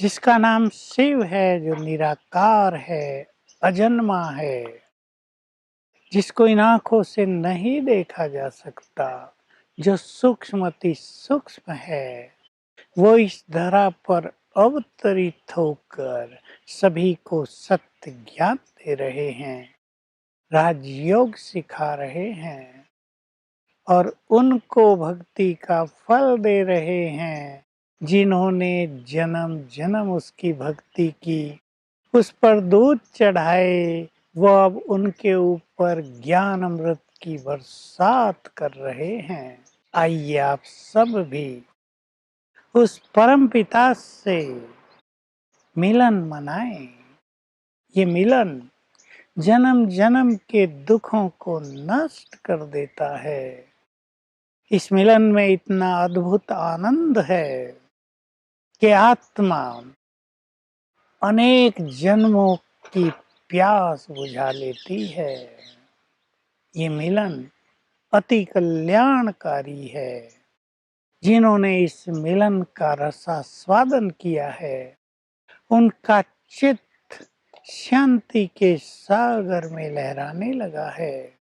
जिसका नाम शिव है, जो निराकार है, अजन्मा है, जिसको इन आँखों से नहीं देखा जा सकता, जो सूक्ष्मति सूक्ष्म है, वो इस धरा पर अवतरित होकर सभी को सत्य ज्ञान दे रहे हैं, राजयोग सिखा रहे हैं और उनको भक्ति का फल दे रहे हैं, जिन्होंने जन्म जन्म उसकी भक्ति की, उस पर दूध चढ़ाए, वो अब उनके ऊपर ज्ञान अमृत की बरसात कर रहे हैं। आइए आप सब भी उस परम पिता से मिलन मनाएं। ये मिलन जन्म जन्म के दुखों को नष्ट कर देता है। इस मिलन में इतना अद्भुत आनंद है कि आत्मा अनेक जन्मों की प्यास बुझा लेती है। ये मिलन अति कल्याणकारी है। जिन्होंने इस मिलन का रसास्वादन किया है, उनका चित्त शांति के सागर में लहराने लगा है।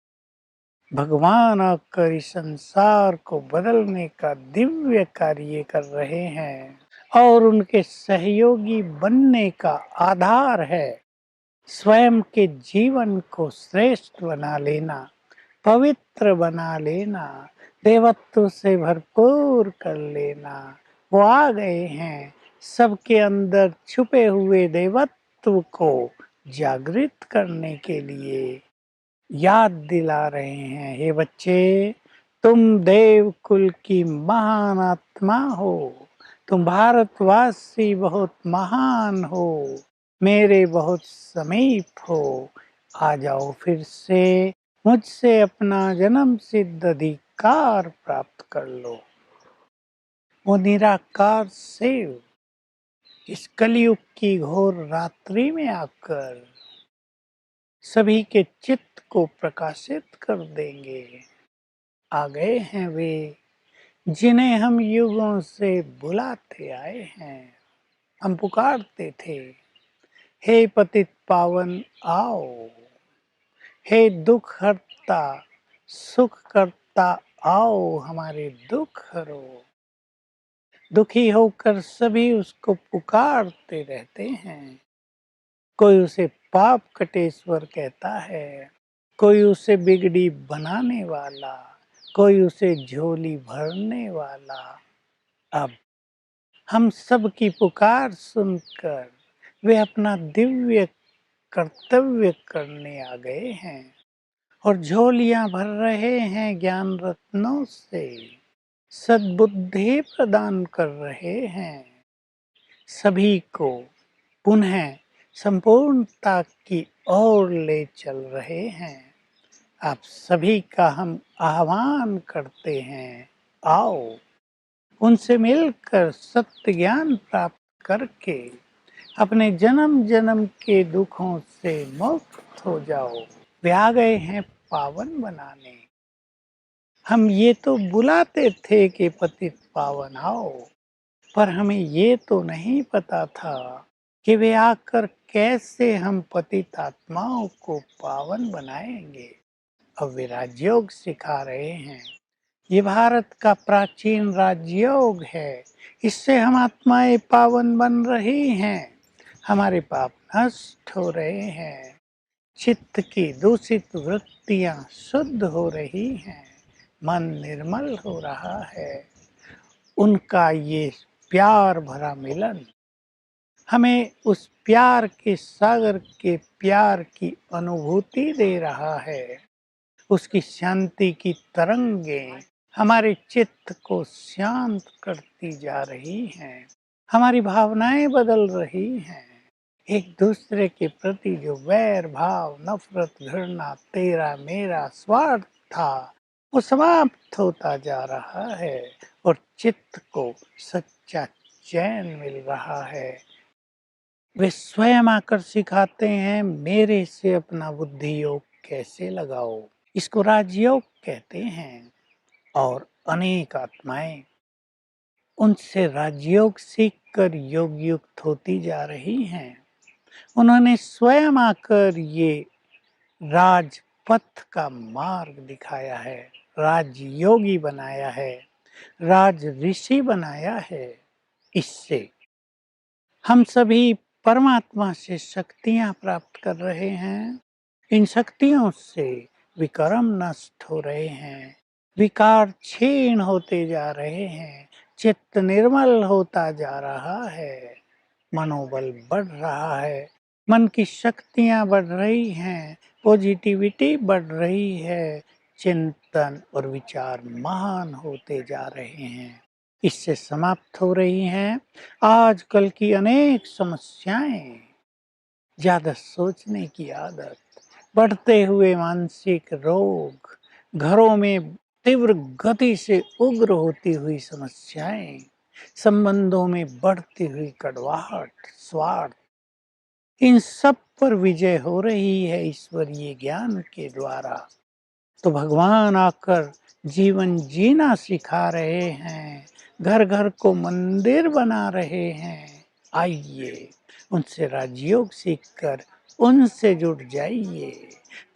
भगवान आकर इस संसार को बदलने का दिव्य कार्य कर रहे हैं और उनके सहयोगी बनने का आधार है स्वयं के जीवन को श्रेष्ठ बना लेना, पवित्र बना लेना, देवत्व से भरपूर कर लेना। वो आ गए हैं सबके अंदर छुपे हुए देवत्व को जागृत करने के लिए, याद दिला रहे हैं, हे बच्चे, तुम देव कुल की महान आत्मा हो, तुम भारतवासी बहुत महान हो, मेरे बहुत समीप हो। आ जाओ फिर से, मुझसे अपना जन्म सिद्ध अधिकार प्राप्त कर लो। वो निराकार शिव इस कलयुग की घोर रात्रि में आकर सभी के चित्त को प्रकाशित कर देंगे। आ गए हैं वे जिन्हें हम युगों से बुलाते आए हैं। हम पुकारते थे, हे पतित पावन आओ, हे दुख हरता सुख करता आओ, हमारे दुख हरो। दुखी होकर सभी उसको पुकारते रहते हैं। कोई उसे पाप कटेश्वर कहता है, कोई उसे बिगड़ी बनाने वाला, कोई उसे झोली भरने वाला। अब हम सब की पुकार सुनकर वे अपना दिव्य कर्तव्य करने आ गए हैं और झोलियां भर रहे हैं ज्ञान रत्नों से, सद्बुद्धि प्रदान कर रहे हैं, सभी को पुनः संपूर्णता की ओर ले चल रहे हैं। आप सभी का हम आह्वान करते हैं, आओ, उनसे मिलकर सत्य ज्ञान प्राप्त करके अपने जन्म जन्म के दुखों से मुक्त हो जाओ। वे आ गए हैं पावन बनाने। हम ये तो बुलाते थे कि पतित पावन आओ, पर हमें ये तो नहीं पता था कि वे आकर कैसे हम पतित आत्माओं को पावन बनाएंगे। अब वे राजयोग सिखा रहे हैं। ये भारत का प्राचीन राजयोग है। इससे हम आत्माएं पावन बन रही हैं, हमारे पाप नष्ट हो रहे हैं, चित्त की दूषित वृत्तियां शुद्ध हो रही हैं, मन निर्मल हो रहा है। उनका ये प्यार भरा मिलन हमें उस प्यार के सागर के प्यार की अनुभूति दे रहा है। उसकी शांति की तरंगें हमारे चित्त को शांत करती जा रही हैं, हमारी भावनाएं बदल रही हैं। एक दूसरे के प्रति जो वैर भाव, नफरत, घृणा, तेरा मेरा स्वार्थ था, वो समाप्त होता जा रहा है और चित्त को सच्चा चैन मिल रहा है। वे स्वयं आकर सिखाते हैं, मेरे से अपना बुद्धि योग कैसे लगाओ। इसको राजयोग कहते हैं। और अनेक आत्माएं उनसे राजयोग सीखकर योग युक्त होती जा रही हैं। उन्होंने स्वयं आकर ये राजपथ का मार्ग दिखाया है, राजयोगी बनाया है, राज ऋषि बनाया है। इससे हम सभी परमात्मा से शक्तियां प्राप्त कर रहे हैं। इन शक्तियों से विकर्म नष्ट हो रहे हैं, विकार क्षीण होते जा रहे हैं, चित्त निर्मल होता जा रहा है, मनोबल बढ़ रहा है, मन की शक्तियां बढ़ रही हैं, पॉजिटिविटी बढ़ रही है, चिंतन और विचार महान होते जा रहे हैं। इससे समाप्त हो रही हैं आजकल की अनेक समस्याएं, ज्यादा सोचने की आदत, बढ़ते हुए मानसिक रोग, घरों में तीव्र गति से उग्र होती हुई समस्याएं, संबंधों में बढ़ती हुई कड़वाहट, स्वार्थ, इन सब पर विजय हो रही है ईश्वरीय ज्ञान के द्वारा। तो भगवान आकर जीवन जीना सिखा रहे हैं, घर घर को मंदिर बना रहे हैं। आइए उनसे राजयोग सीखकर उनसे जुड़ जाइए,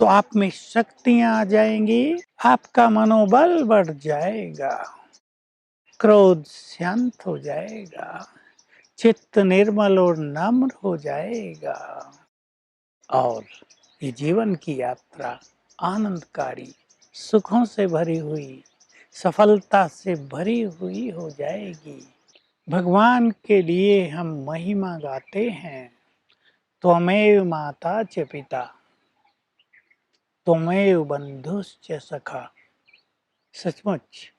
तो आप में शक्तियां आ जाएंगी, आपका मनोबल बढ़ जाएगा, क्रोध शांत हो जाएगा, चित्त निर्मल और नम्र हो जाएगा और ये जीवन की यात्रा आनंदकारी, सुखों से भरी हुई, सफलता से भरी हुई हो जाएगी। भगवान के लिए हम महिमा गाते हैं, त्वमेव माता च पिता, त्वमेव बंधुश्च सखा। सचमुच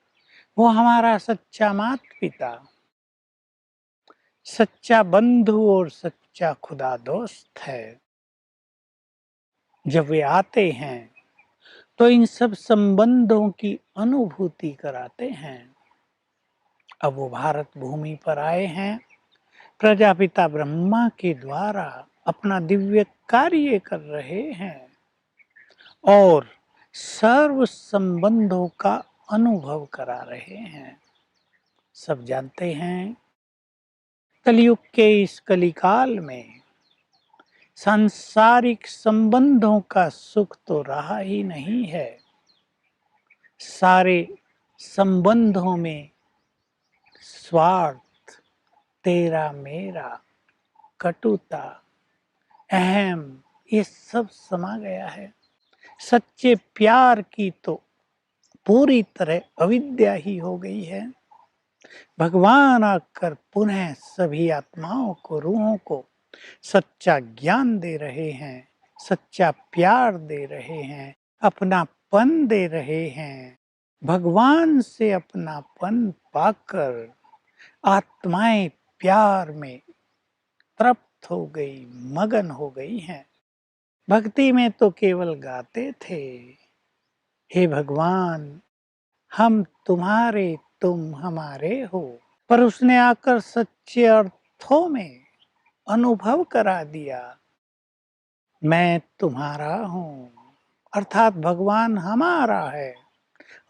वो हमारा सच्चा माता पिता, सच्चा बंधु और सच्चा खुदा दोस्त है। जब वे आते हैं तो इन सब संबंधों की अनुभूति कराते हैं। अब वो भारत भूमि पर आए हैं, प्रजापिता ब्रह्मा के द्वारा अपना दिव्य कार्य कर रहे हैं और सर्व संबंधों का अनुभव करा रहे हैं। सब जानते हैं कलयुग के इस कलिकाल में सांसारिक संबंधों का सुख तो रहा ही नहीं है। सारे संबंधों में स्वार्थ, तेरा मेरा, कटुता, अहम, ये सब समा गया है। सच्चे प्यार की तो पूरी तरह अविद्या ही हो गई है। भगवान आकर पुनः सभी आत्माओं को, रूहों को सच्चा ज्ञान दे रहे हैं, सच्चा प्यार दे रहे हैं, अपनापन दे रहे हैं। भगवान से अपनापन पाकर आत्माएं प्यार में तृप्त हो गई, मगन हो गई हैं। भक्ति में तो केवल गाते थे, हे भगवान हम तुम्हारे, तुम हमारे हो। पर उसने आकर सच्चे अर्थों में अनुभव करा दिया, मैं तुम्हारा हूँ, अर्थात भगवान हमारा है।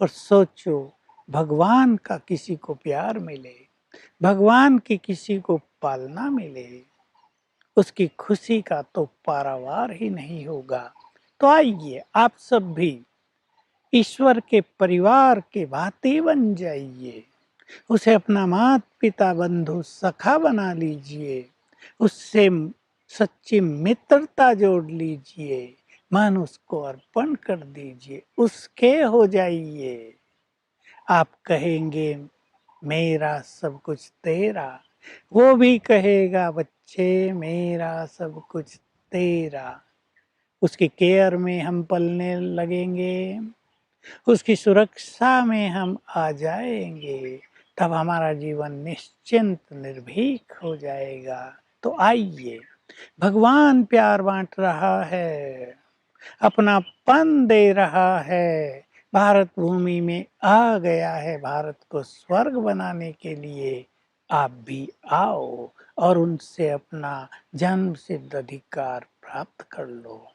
और सोचो, भगवान का किसी को प्यार मिले, भगवान की किसी को पालना मिले, उसकी खुशी का तो पारावार ही नहीं होगा। तो आइए आप सब भी ईश्वर के परिवार के भांति बन जाइए, उसे अपना माता पिता बंधु सखा बना लीजिए, उससे सच्ची मित्रता जोड़ लीजिए, मन उसको अर्पण कर दीजिए, उसके हो जाइए। आप कहेंगे मेरा सब कुछ तेरा, वो भी कहेगा बच्चे मेरा सब कुछ तेरा। उसकी केयर में हम पलने लगेंगे, उसकी सुरक्षा में हम आ जाएंगे, तब हमारा जीवन निश्चिंत निर्भीक हो जाएगा। तो आइए, भगवान प्यार बांट रहा है, अपनापन दे रहा है, भारत भूमि में आ गया है भारत को स्वर्ग बनाने के लिए। आप भी आओ और उनसे अपना जन्म सिद्ध अधिकार प्राप्त कर लो।